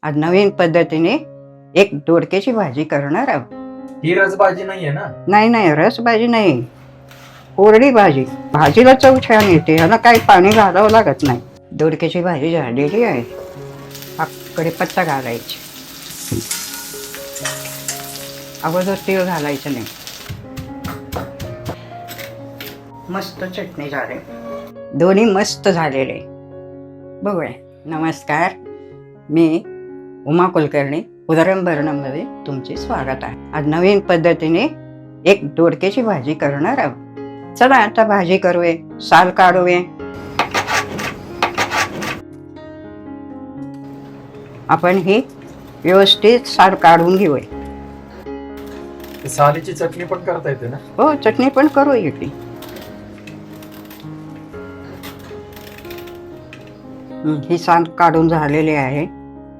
आज नवीन पद्धतीने एक दोडक्याची भाजी करणार आहोत. ही रसभाजी नाहीये ना? नाही रस भाजी नाही, कोरडी भाजी. भाजीला चव छान येते, ह्याला काही पाणी घालावं लागत नाही. दोडक्याची भाजी झालेली आहे. हा कढीपत्ता घालायची, अगोदर तीळ घालायचं नाही. मस्त चटणी झाली, दोन्ही मस्त झालेले. बघूया. नमस्कार, मी उमा कुलकर्णी. उदाहरण भरणमध्ये तुमचे स्वागत आहे. आज नवीन पद्धतीने एक दोडक्याची भाजी करणार आहोत. चला आता भाजी करूया. साल काढूया. आपण ही व्यवस्थित साल काढून घेऊया. सालीची चटणी पण करता येते ना? हो, चटणी पण करूया की. ही साल काढून झालेली आहे.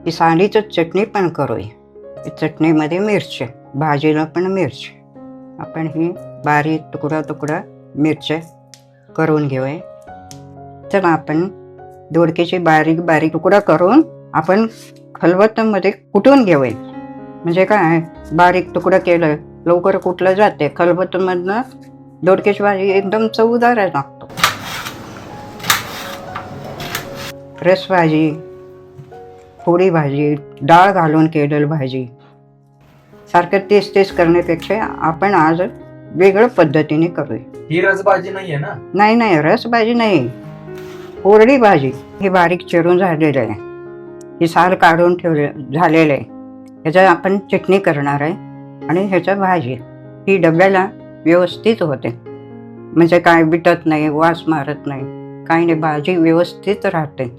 ही सालीचं चटणी पण करूया. चटणीमध्ये मिरच्या, भाजीला पण मिरच्या. आपण ही बारीक तुकडा मिरच्या करून घेऊया. चला आपण दोडक्याचे बारीक बारीक तुकडा करून आपण खलबत्त्यामध्ये कुटून घेऊया. म्हणजे काय, बारीक तुकडा केलं लवकर कुटलं जाते. खलबत्त्यामधनं दोडक्याची भाजी एकदम चवदार लागतो. रस भाजी, थोडी भाजी, डाळ घालून केलेली भाजी, सारखं तेच करण्यापेक्षा आपण आज वेगळ्या पद्धतीने करूया. ही रसभाजी नाहीये ना? नाही रस भाजी नाही, कोरडी भाजी. ही बारीक चिरून झालेलं आहे. ही साल काढून ठेवले झालेलं आहे. ह्याच्या आपण चटणी करणार आहे आणि ह्याच्या भाजी ही डब्याला व्यवस्थित होते. म्हणजे काय बिटत नाही, वास मारत नाही, काही नाही. भाजी व्यवस्थित राहते.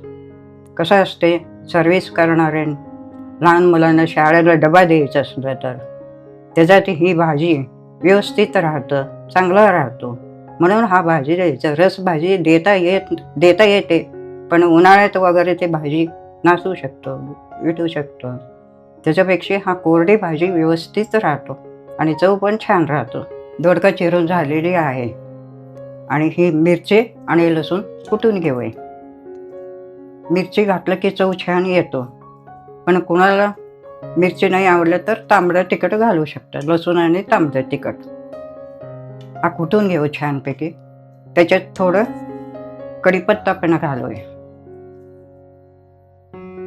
कसं असते, सर्व्हिस करणारे लहान मुलांना शाळेला डबा द्यायचा असलं तर त्याच्यात ही भाजी व्यवस्थित राहतं, चांगलं राहतो. म्हणून हा भाजी द्यायचा. रस भाजी देता येते, पण उन्हाळ्यात वगैरे ते भाजी नासू शकतो, विटू शकतो. त्याच्यापेक्षा हा कोरडी भाजी व्यवस्थित राहतो आणि चव पण छान राहतो. दोडका चिरून झालेली आहे आणि ही मिरची आणि लसूण कुटून घेऊया. मिरची घातलं की चव छान येतो, पण कुणाला मिरची नाही आवडलं तर तांबडं तिखट घालू शकतात. लसूण आणि तांबडं तिखट हा कुटून घेऊ छानपैकी. त्याच्यात थोडं कढीपत्ता पण घालूया.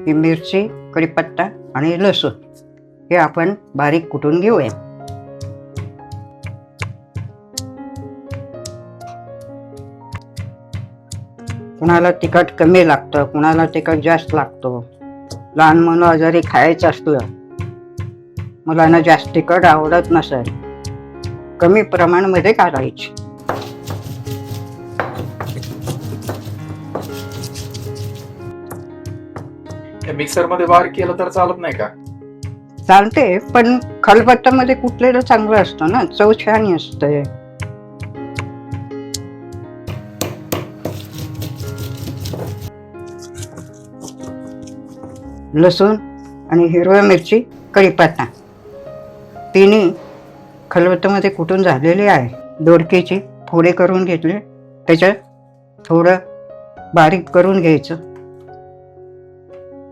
ही मिरची, कढीपत्ता आणि लसूण हे आपण बारीक कुटून घेऊया. कुणाला तिखट कमी लागतं, कुणाला तिखट जास्त लागतो. लहान मुलं जरी खायचं असलं, मुलांना जास्त तिखट आवडत नसेल, कमी प्रमाणामध्ये घालायची. मिक्सर मध्ये बारीक केलं तर चालत नाही का? चालते, पण खलबत्त्यामध्ये कुटलेलं चांगलं असतं ना, चव छान असते. लसूण आणि हिरव्या मिरची, कढीपत्ता तिन्ही खलबत्त्यामध्ये कुटून झालेले आहे. दोडक्याची फोडे करून घेतले, त्याच्यात थोडं बारीक करून घ्यायचं,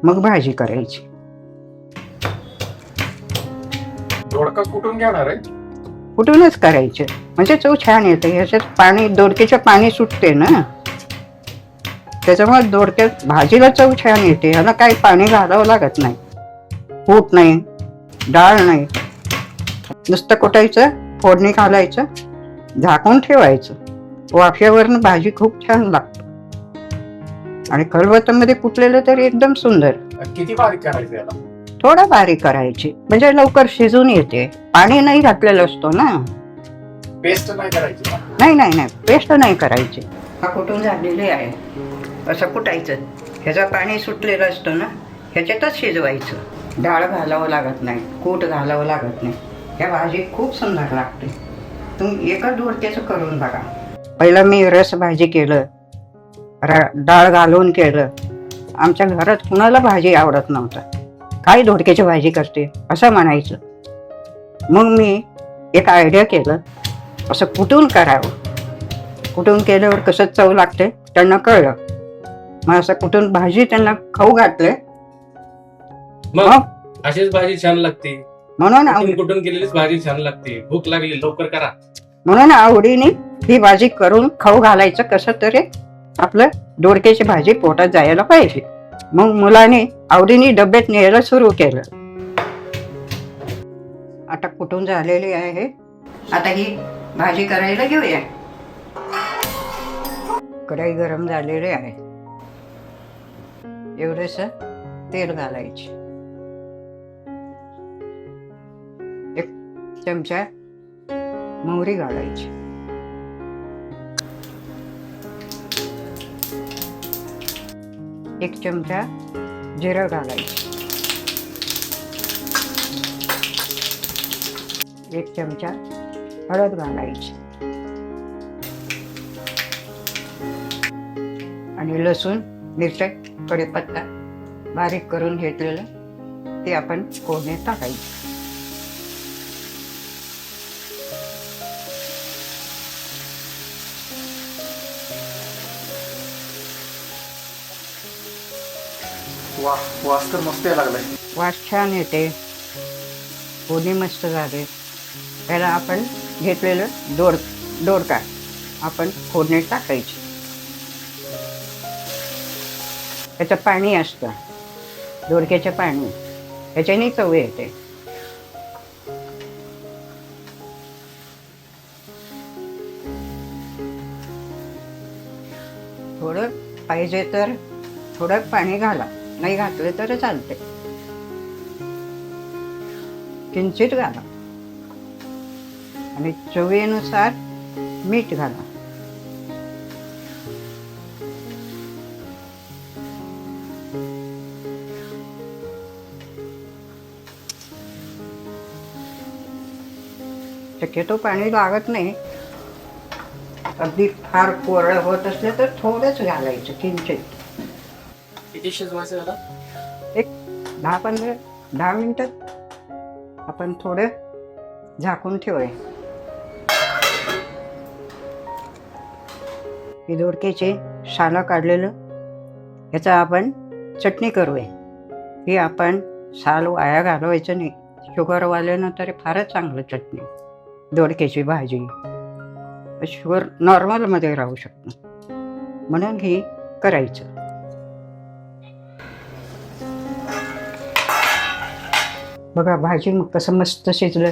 मग भाजी करायची. दोडका कुठून घेणार आहे? कुटूनच करायचं, म्हणजे चव छान येते. ह्याच्यात पाणी, दोडक्याचं पाणी सुटते ना, त्याच्यामुळे दोडक्यात भाजीला चव छान येते. ह्याला काही पाणी घालावं लागत नाही, कूट नाही, डाळ नाही. नुसतं कुटायचं, फोडणी घालायचं, झाकून ठेवायचं. वाफ्यावरनं भाजी खूप छान लागते. आणि खलबत्त्यामध्ये कुटलेलं तर एकदम सुंदर. किती बारीक करायचं याला? थोडा बारीक करायची, म्हणजे लवकर शिजून येते. पाणी नाही घातलेलं असतो ना. पेस्ट नाही करायची ना? नाही पेस्ट नाही करायची. हा कुटून झालेले आहे. असं कुटायचं, ह्याचं पाणी सुटलेलं असतं ना, ह्याच्यातच शिजवायचं. डाळ घालावं लागत नाही, कूट घालावं लागत नाही. ह्या भाजी खूप सुंदर लागते. तुम्ही एका दोडक्याचं करून बघा. पहिलं मी रस भाजी केलं, डाळ घालून केलं. आमच्या घरात कुणाला भाजी आवडत नव्हतं. काय दोडक्याची भाजी करते असं म्हणायचं. मग मी एक आयडिया केलं, असं कुटून करावं. कुटून केल्यावर कसं चव लागते त्यांना कळलं. मग असं कुटून भाजी त्यांना खाऊ घातले. मग हो. अशीच भाजी छान लागते. म्हणून कुठून कुठून केलेलीच भाजी छान लागते. भूक लागली लवकर करा. म्हणून आवडीने ही भाजी करून खाऊ घालायचं, कसं तरी आपलं दोडक्याची भाजी पोटात जायला पाहिजे. मग मुलाने आवडीने डब्यात न्यायला सुरू केलं. आता कुटून झालेली आहे. आता ही भाजी करायला घेऊया. कढई गरम झालेली आहे. एवढंस तेल घालायचे. एक चमचा मोहरी घालायची. एक चमचा जिरं घालायचं. एक चमचा हळद घालायची आणि लसूण, मिरच्या, कढीपत्ता बारीक करून घेतलेलं ते आपण फोडणीत टाकायचं. वास तर मस्त यायला लागलाय. वास छान येते. फोडणी मस्त झाले. त्याला आपण घेतलेलं दोडका आपण फोडणीत टाकायची. त्याचं पाणी असतं, दोडक्याचं पाणी, त्याच्याने चव येते. थोडं पाहिजे तर थोडं पाणी घाला, नाही घातलं तर चालते. किंचित घाला आणि चवीनुसार मीठ घाला. शक्यतो पाणी लागत नाही. अगदी फार कोरडं होत असलं तर थोडंच घालायचं, किंचित. किती शिजवायचं याला? एक 10 मिनिटात आपण थोडं झाकून ठेवूया. ही दोडक्याची सालं काढलेलं याचा आपण चटणी करूया. ही आपण साल वाया घालवायचं नाही. शुगरवाल्यानं तरी फारच चांगलं चटणी. दोडक्याची भाजी शुगर नॉर्मलमध्ये राहू शकतो, म्हणून ही करायचं. बघा भाजी मग कसं मस्त शिजलं.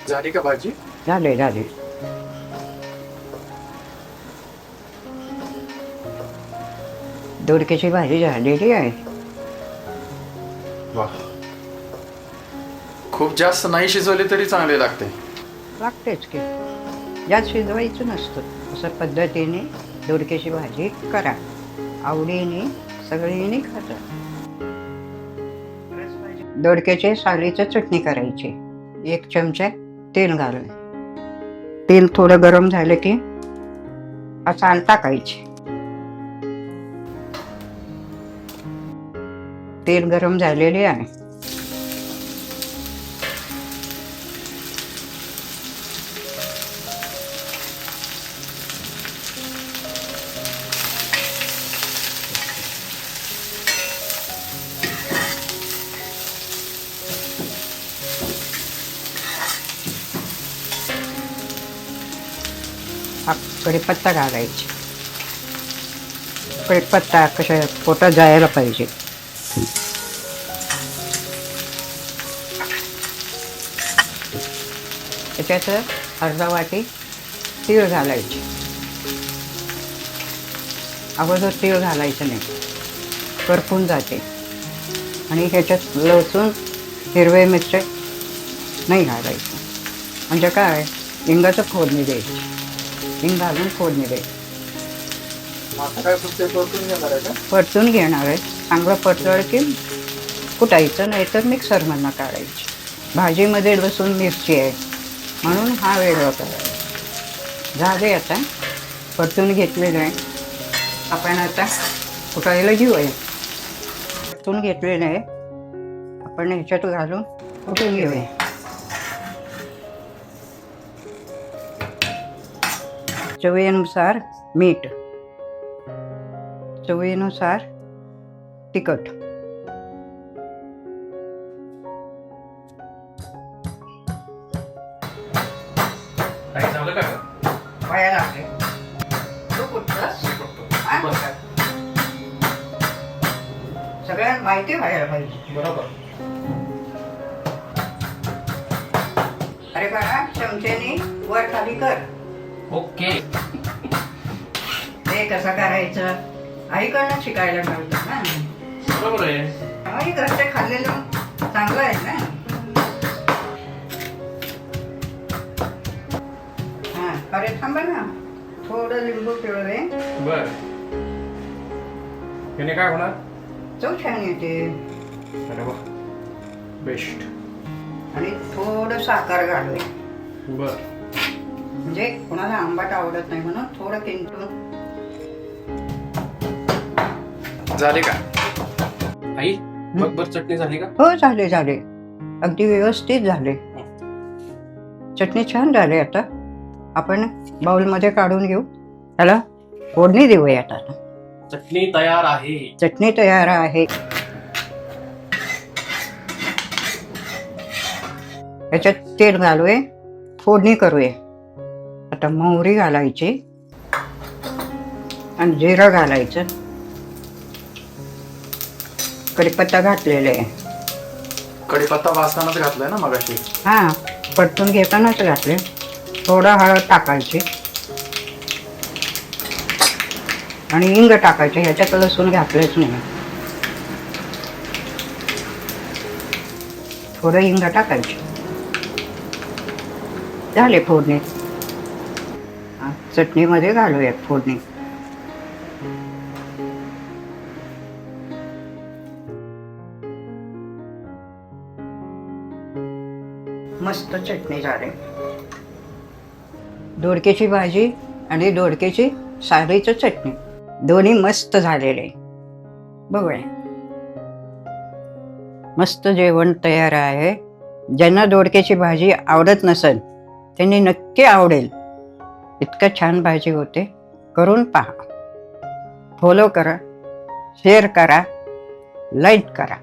झाली का भाजी? झाले. दोडक्याची भाजी झालेली आहे. वा, खूप जास्त नाही शिजवली तरी चांगले लागते. लागतेच की, जास्त शिजवायचं नसतं. अशा पद्धतीने दोडक्याची भाजी करा. आवडीने सगळीने खाता. दोडक्याच्या सालीची चटणी करायची. 1 चमचा तेल घालून, तेल थोडं गरम झालं की साल टाकायची. तेल गरम झालेले आहे. कढीपत्ता घालायची. कढीपत्ता कशा पोटात जायला पाहिजे. त्याच्यात अर्धा वाटी तीळ घालायची. अगोदर तीळ घालायचं नाही, करपून जाते. आणि ह्याच्यात लसूण, हिरवे मिरचे नाही घालायचं. म्हणजे काय, हिंगाचं फोडणी द्यायची. हिंग घालून फोडणी द्यायची. आता काय फक्त परतून घेणार आहे का? परतून घेणार आहे. चांगलं परतवलं की कुटायचं, नाही तर मिक्सरमधनं काढायची. भाजीमध्ये लसूण मिरची आहे म्हणून हा वेगळा करायचा. झाले आता परतून घेतलेलं आहे. आपण आता कुटायला घेऊया. परतून घेतलेलं आहे आपण ह्याच्यात घालून कुटून घेऊया. चवीनुसार मीठ, चवीनुसार तिखट. काही झालं का? पाया लागले. तू कुठलास? हा? बस. सगळ्यांना माहिती व्हायला पाहिजे. बरोबर. अरे बाळा, चमच्याने वर खाली कर. ओके. हे कसं करायचं आईकडनं शिकायला मिळतं ना. बरोबर आहे. त्यामुळे घरचे खाल्लेलं चांगलं आहे ना. हा, अरे थांबा ना, थोडं लिंबू पिळवे. बर. याने काय होणार? चव छान येते. अरे वा, बेस्ट. आणि थोडं साखर घालवे. बर. म्हणजे कोणाला आंबट आवडत नाही म्हणून थोडं किंतून. झाले का आई? बरोबर चटणी झाली का? हो, झाले झाले, अगदी व्यवस्थित झाले. चटणी छान झाली. आता आपण बाउलमध्ये काढून घेऊ. त्याला फोडणी देऊया. आता चटणी तयार आहे. चटणी तयार आहे. याच्यात तेल घालूया, फोडणी करूया. आता मोहरी घालायची आणि जिरं घालायचं. कढीपत्ता घातलेला आहे. कढीपत्ता भाजतानाच घातलाय ना मगाशी? हा, परतून घेतानाच घातले. थोडं हळद टाकायची आणि हिंग टाकायचे. ह्याच्यात लसूण घातलेच नाही. थोडं हिंग टाकायची. झाले फोडणी. चटणीमध्ये घालूयात फोडणी. मस्त चटणी झाली. दोडक्याची भाजी आणि दोडक्याची सारीचं चटणी दोन्ही मस्त झालेले. बघूया, मस्त जेवण तयार आहे. ज्यांना दोडक्याची भाजी आवडत नसेल त्यांनी नक्की आवडेल. इतकं छान भाजी होते. करून पहा. फॉलो करा, शेअर करा, लाईक करा.